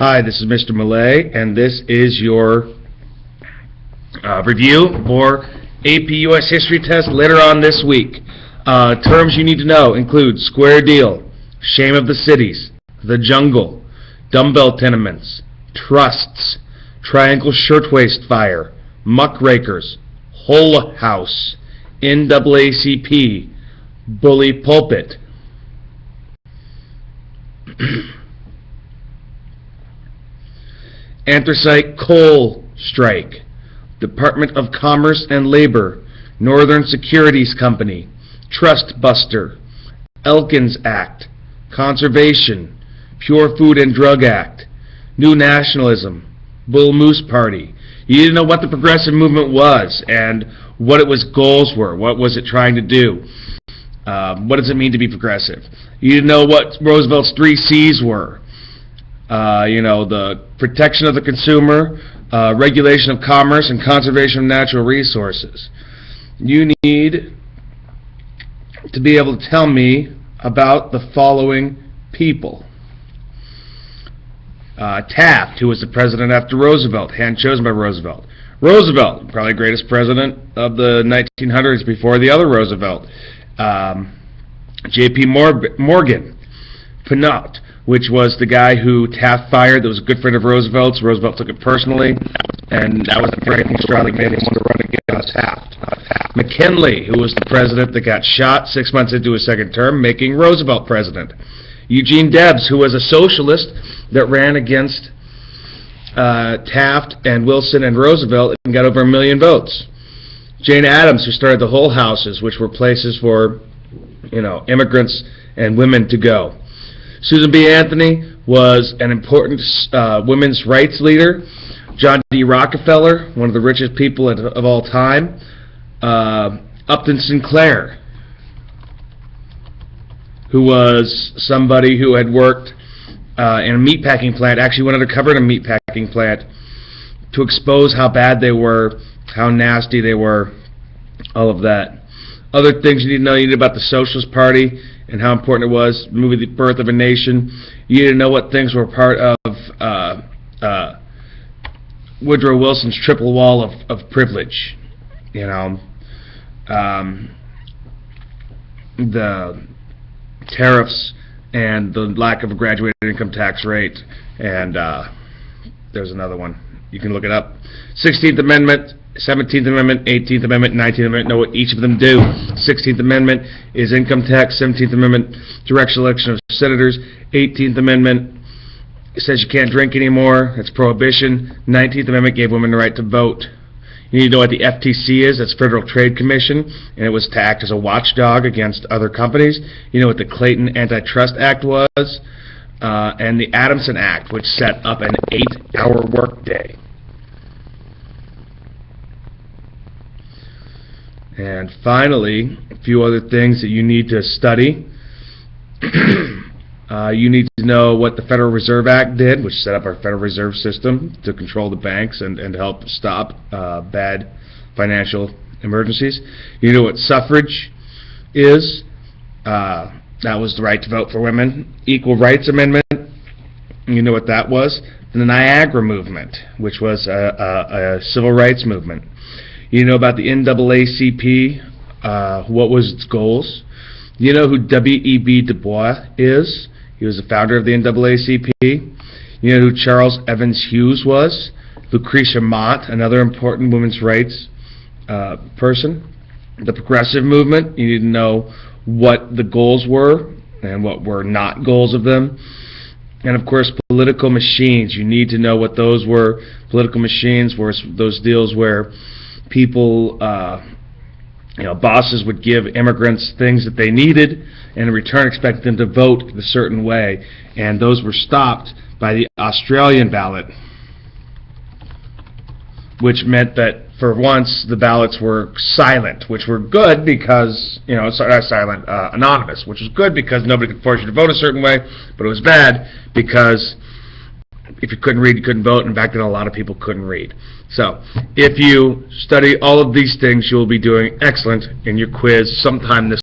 Hi, this is Mr. Millay, and this is your review for AP US History test later on this week. Terms you need to know include square deal, shame of the cities, the jungle, dumbbell tenements, trusts, triangle shirtwaist fire, muckrakers, Hull House, NAACP, bully pulpit. Anthracite coal strike, Department of Commerce and Labor, Northern Securities Company, Trust Buster, Elkins Act, Conservation, Pure Food and Drug Act, New Nationalism, Bull Moose Party. You need to know what the progressive movement was and what its goals were. What was it trying to do? What does it mean to be progressive? You need to know what Roosevelt's 3 C's were. The protection of the consumer, regulation of commerce, and conservation of natural resources. You need to be able to tell me about the following people. Taft, who was the president after Roosevelt, hand chosen by Roosevelt. Roosevelt, probably the greatest president of the 1900s before the other Roosevelt. J.P. Morgan. Pinot, which was the guy who Taft fired, that was a good friend of Roosevelt's. Roosevelt took it personally, and that was the breaking straw that made him want to run against Taft. McKinley, who was the president that got shot 6 months into his second term, making Roosevelt president. Eugene Debs, who was a socialist that ran against Taft and Wilson and Roosevelt and got over 1 million votes. Jane Addams, who started the Hull Houses, which were places for, immigrants and women to go. Susan B. Anthony was an important women's rights leader. John D. Rockefeller, one of the richest people of all time. Upton Sinclair, who was somebody who had worked in a meatpacking plant, actually went undercover in a meatpacking plant to expose how bad they were, how nasty they were, all of that. Other things you need to know, you need about the Socialist Party and how important it was, the movie The Birth of a Nation. You need to know what things were part of Woodrow Wilson's triple wall of privilege. The tariffs and the lack of a graduated income tax rate, and there's another one. You can look it up. 16th Amendment, 17th Amendment, 18th Amendment, 19th Amendment, know what each of them do. 16th Amendment is income tax. 17th Amendment, direct election of senators. 18th Amendment says you can't drink anymore. That's prohibition. 19th Amendment gave women the right to vote. You need to know what the FTC is. That's Federal Trade Commission, and it was to act as a watchdog against other companies. You know what the Clayton Antitrust Act was, and the Adamson Act, which set up an 8-hour workday. And finally, a few other things that you need to study. You need to know what the Federal Reserve Act did, which set up our Federal Reserve System to control the banks and help stop bad financial emergencies. You know what suffrage is. That was the right to vote for women. Equal Rights Amendment. You know what that was. And the Niagara Movement, which was a civil rights movement. You know about the NAACP, what was its goals. You know who W.E.B. Du Bois is. He was the founder of the NAACP. You know who Charles Evans Hughes was. Lucretia Mott, another important women's rights person. The progressive movement, you need to know what the goals were and what were not goals of them. And of course, political machines, you need to know what those were. Political machines were those deals where people, bosses would give immigrants things that they needed, and in return expected them to vote a certain way. And those were stopped by the Australian ballot, which meant that for once the ballots were silent, which were good because, not silent, anonymous, which was good because nobody could force you to vote a certain way, but it was bad because if you couldn't read, you couldn't vote, and back then a lot of people couldn't read. So, if you study all of these things, you'll be doing excellent in your quiz sometime this